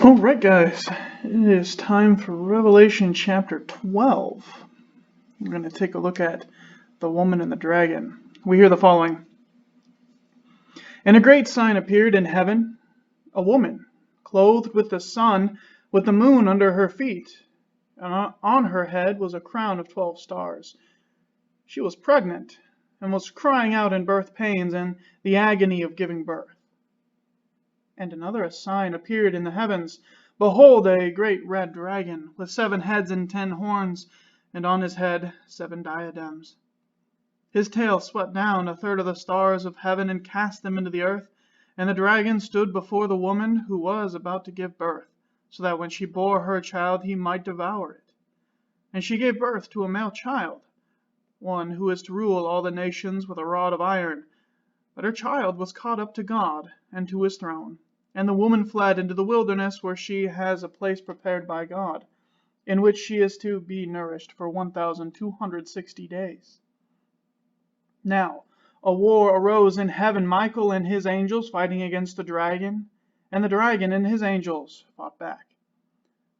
Alright, guys, it is time for Revelation chapter 12. We're going to take a look at the woman and the dragon. We hear the following. And a great sign appeared in heaven, a woman, clothed with the sun, with the moon under her feet, and on her head was a crown of 12 stars. She was pregnant, and was crying out in birth pains and the agony of giving birth. And another sign appeared in the heavens. Behold, a great red dragon, with 7 heads and 10 horns, and on his head 7 diadems. His tail swept down a third of the stars of heaven and cast them into the earth. And the dragon stood before the woman who was about to give birth, so that when she bore her child he might devour it. And she gave birth to a male child, one who is to rule all the nations with a rod of iron. But her child was caught up to God and to his throne. And the woman fled into the wilderness, where she has a place prepared by God, in which she is to be nourished for 1,260 days. Now, a war arose in heaven, Michael and his angels fighting against the dragon, and the dragon and his angels fought back.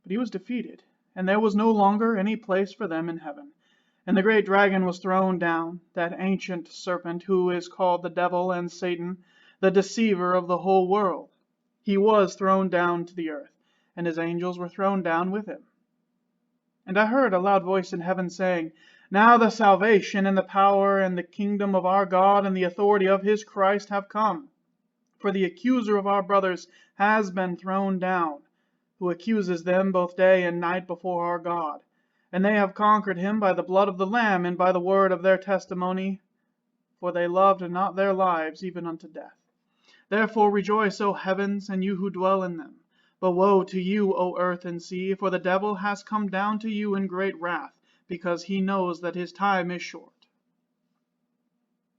But he was defeated, and there was no longer any place for them in heaven. And the great dragon was thrown down, that ancient serpent who is called the devil and Satan, the deceiver of the whole world. He was thrown down to the earth, and his angels were thrown down with him. And I heard a loud voice in heaven saying, Now the salvation and the power and the kingdom of our God and the authority of his Christ have come. For the accuser of our brothers has been thrown down, who accuses them both day and night before our God. And they have conquered him by the blood of the Lamb and by the word of their testimony, for they loved not their lives even unto death. Therefore rejoice, O heavens, and you who dwell in them. But woe to you, O earth and sea, for the devil has come down to you in great wrath, because he knows that his time is short.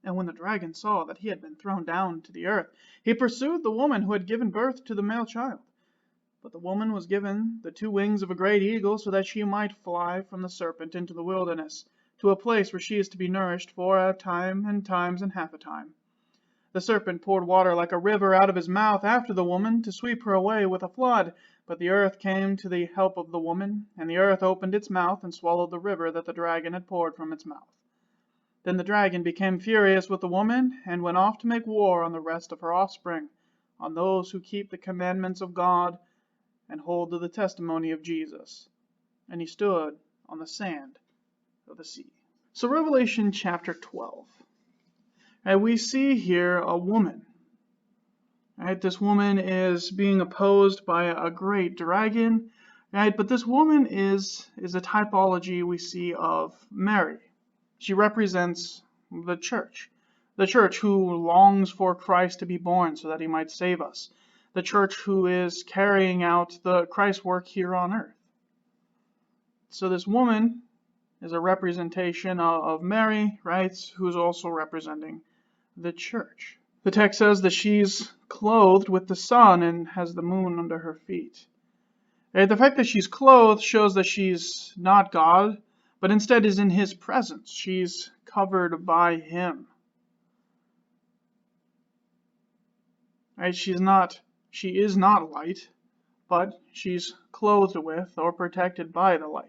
And when the dragon saw that he had been thrown down to the earth, he pursued the woman who had given birth to the male child. But the woman was given the 2 wings of a great eagle, so that she might fly from the serpent into the wilderness, to a place where she is to be nourished for a time and times and half a time. The serpent poured water like a river out of his mouth after the woman, to sweep her away with a flood. But the earth came to the help of the woman, and the earth opened its mouth and swallowed the river that the dragon had poured from its mouth. Then the dragon became furious with the woman, and went off to make war on the rest of her offspring, on those who keep the commandments of God and hold to the testimony of Jesus. And he stood on the sand of the sea. So Revelation chapter 12. And we see here a woman. Right? This woman is being opposed by a great dragon. Right? But this woman is a typology we see of Mary. She represents the church who longs for Christ to be born so that he might save us. The church who is carrying out the Christ's work here on earth. So this woman is a representation of Mary, right? Who is also representing the church. The text says that she's clothed with the sun and has the moon under her feet. The fact that she's clothed shows that she's not God, but instead is in his presence. She's covered by him. Right? She is not light, but she's clothed with or protected by the light.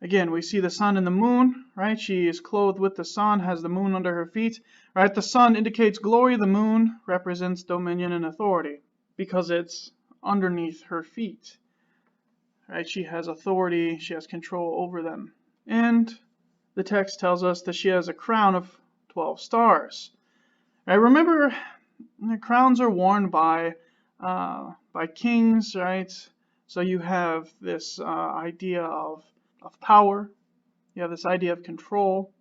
Again, we see the sun and the moon, right? She is clothed with the sun, has the moon under her feet, right? The sun indicates glory, the moon represents dominion and authority, because it's underneath her feet, right? She has authority, she has control over them. And the text tells us that she has a crown of 12 stars. Right? Remember, the crowns are worn by kings, right? So you have this idea of power, you have this idea of control.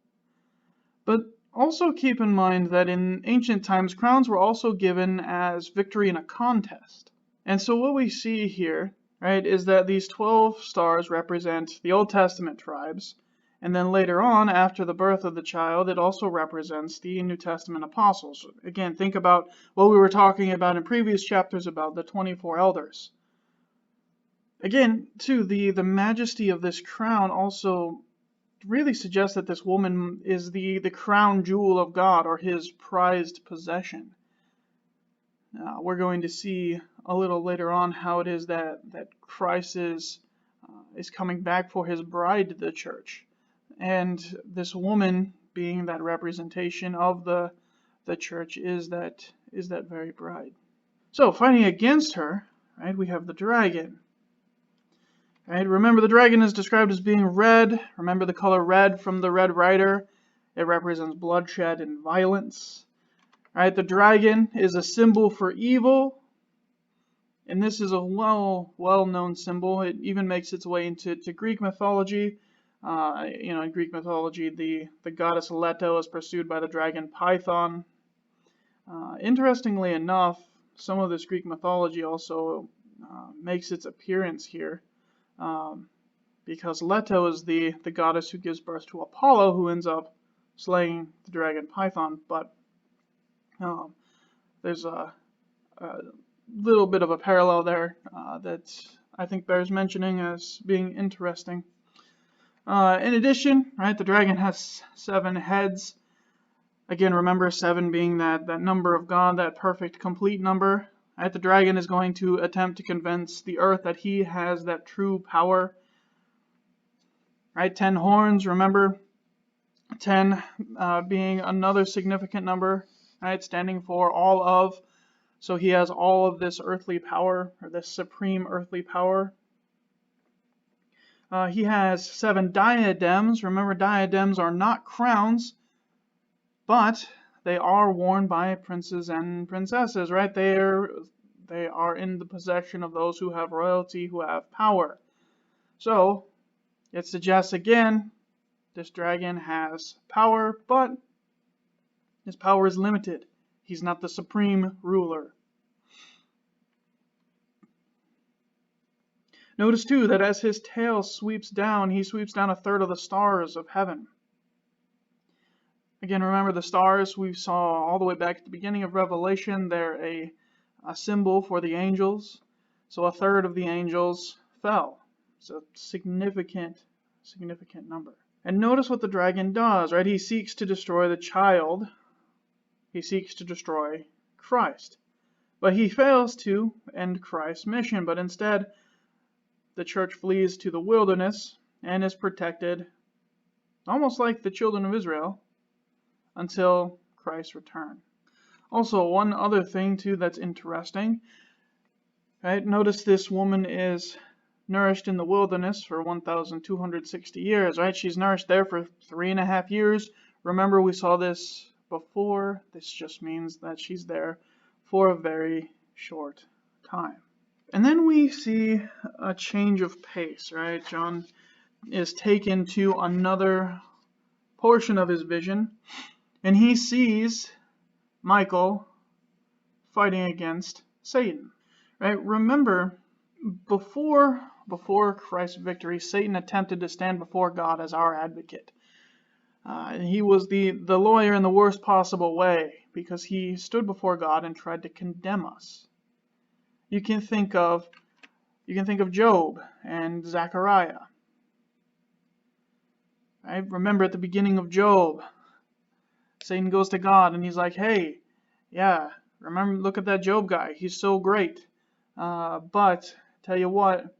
But also keep in mind that in ancient times, crowns were also given as victory in a contest. And so what we see here, right, is that these 12 stars represent the Old Testament tribes, and then later on, after the birth of the child, it also represents the New Testament apostles. Again, think about what we were talking about in previous chapters about the 24 elders. Again, too, the majesty of this crown also really suggests that this woman is the crown jewel of God, or his prized possession. We're going to see a little later on how it is that Christ is coming back for his bride, the church. And this woman, being that representation of the church, is that very bride. So fighting against her, right, we have the dragon. Right, remember the dragon is described as being red. Remember the color red from the Red Rider. It represents bloodshed and violence. Right, the dragon is a symbol for evil, and this is a well-known symbol. It even makes its way into Greek mythology. In Greek mythology, the goddess Leto is pursued by the dragon Python. Interestingly enough, some of this Greek mythology also makes its appearance here, because Leto is the goddess who gives birth to Apollo, who ends up slaying the dragon Python. But there's a little bit of a parallel there that I think bears mentioning as being interesting. In addition, right, the dragon has 7 heads. Again, remember 7 being that number of God, that perfect, complete number. Right, the dragon is going to attempt to convince the earth that he has that true power. Right, 10 horns, remember 10 being another significant number, right, standing for all of. So he has all of this earthly power, or this supreme earthly power. He has 7 diadems. Remember, diadems are not crowns, but they are worn by princes and princesses, right? They are in the possession of those who have royalty, who have power. So it suggests again, this dragon has power, but his power is limited. He's not the supreme ruler. Notice too that as his tail sweeps down, he sweeps down 1/3 of the stars of heaven. Again, remember the stars we saw all the way back at the beginning of Revelation. They're a symbol for the angels. So 1/3 of the angels fell. It's a significant number. And notice what the dragon does, right? He seeks to destroy the child. He seeks to destroy Christ. But he fails to end Christ's mission, but instead the church flees to the wilderness and is protected, almost like the children of Israel, until Christ's return. Also, one other thing too that's interesting, right? Notice this woman is nourished in the wilderness for 1,260 years, right? She's nourished there for 3.5 years. Remember, we saw this before. This just means that she's there for a very short time. And then we see a change of pace, right? John is taken to another portion of his vision, and he sees Michael fighting against Satan, right? Remember, before Christ's victory, Satan attempted to stand before God as our advocate. He was the lawyer in the worst possible way, because he stood before God and tried to condemn us. You can think of Job and Zechariah. Right? Remember at the beginning of Job, Satan goes to God and he's like, "Hey, yeah, remember, look at that Job guy. He's so great. But tell you what,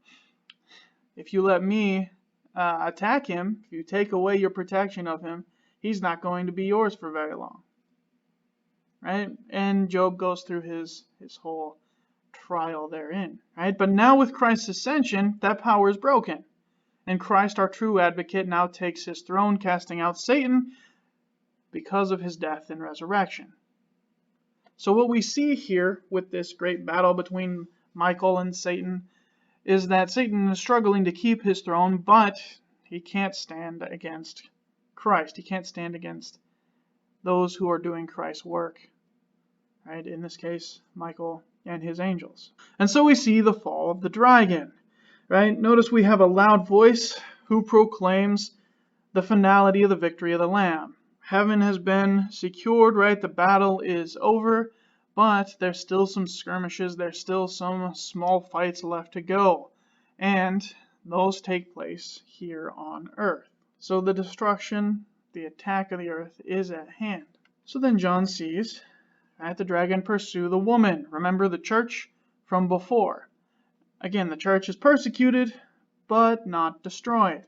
if you let me attack him, if you take away your protection of him, he's not going to be yours for very long." Right? And Job goes through his whole trial therein, right? But now with Christ's ascension, that power is broken, and Christ, our true advocate, now takes his throne, casting out Satan because of his death and resurrection. So what we see here with this great battle between Michael and Satan is that Satan is struggling to keep his throne, but he can't stand against Christ. He can't stand against those who are doing Christ's work, right? In this case, Michael and his angels. And so we see the fall of the dragon, right? Notice we have a loud voice who proclaims the finality of the victory of the Lamb. Heaven has been secured, right? The battle is over, but there's still some skirmishes, there's still some small fights left to go, and those take place here on earth. So the destruction, the attack of the earth is at hand. So then John sees, Right? The dragon pursue the woman. Remember the church from before. Again, the church is persecuted, but not destroyed.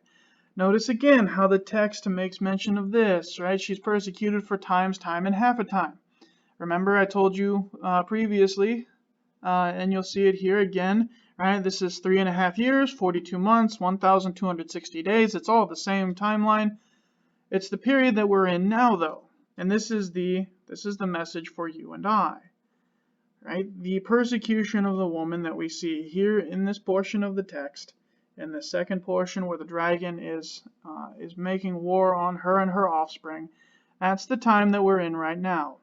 Notice again how the text makes mention of this, right? She's persecuted for time and half a time. Remember I told you previously, and you'll see it here again, right? This is 3.5 years, 42 months, 1,260 days. It's all the same timeline. It's the period that we're in now, though. And this is the message for you and I. Right? The persecution of the woman that we see here in this portion of the text, in the second portion where the dragon is making war on her and her offspring, that's the time that we're in right now,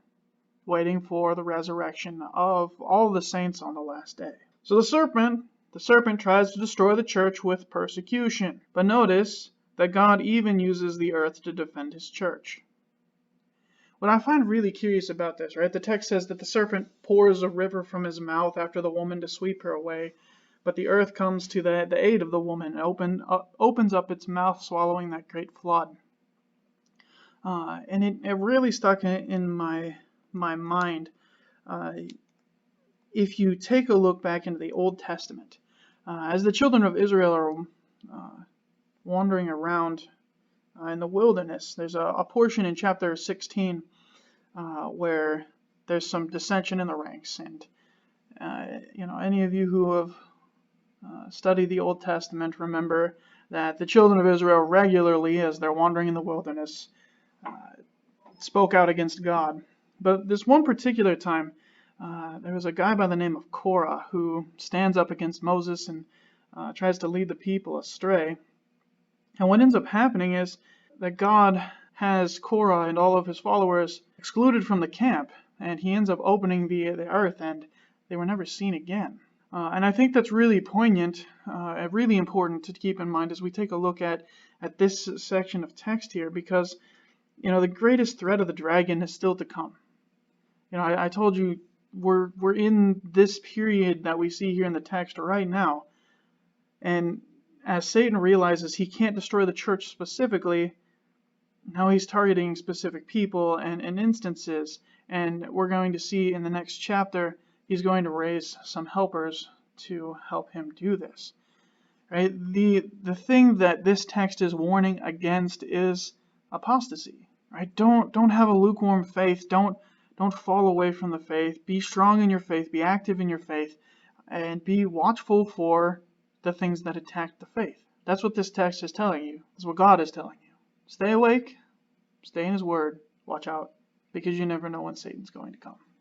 waiting for the resurrection of all the saints on the last day. So the serpent tries to destroy the church with persecution. But notice that God even uses the earth to defend his church. What I find really curious about this, right? The text says that the serpent pours a river from his mouth after the woman to sweep her away, but the earth comes to the aid of the woman, opens up its mouth, swallowing that great flood. And it really stuck in my mind. If you take a look back into the Old Testament, as the children of Israel are wandering around in the wilderness, there's a portion in chapter 16 where there's some dissension in the ranks, and any of you who have studied the Old Testament remember that the children of Israel regularly, as they're wandering in the wilderness, spoke out against God. But this one particular time, there was a guy by the name of Korah who stands up against Moses and tries to lead the people astray. And what ends up happening is that God has Korah and all of his followers excluded from the camp, and he ends up opening the earth, and they were never seen again. And I think that's really poignant, really important to keep in mind as we take a look at this section of text here, because the greatest threat of the dragon is still to come. I told you we're in this period that we see here in the text right now, and as Satan realizes he can't destroy the church specifically, now he's targeting specific people and instances, and we're going to see in the next chapter he's going to raise some helpers to help him do this. Right? The thing that this text is warning against is apostasy. Right? Don't have a lukewarm faith. Don't fall away from the faith. Be strong in your faith. Be active in your faith, and be watchful for the things that attack the faith. That's what this text is telling you. That's what God is telling you. Stay awake. Stay in his word. Watch out, because you never know when Satan's going to come.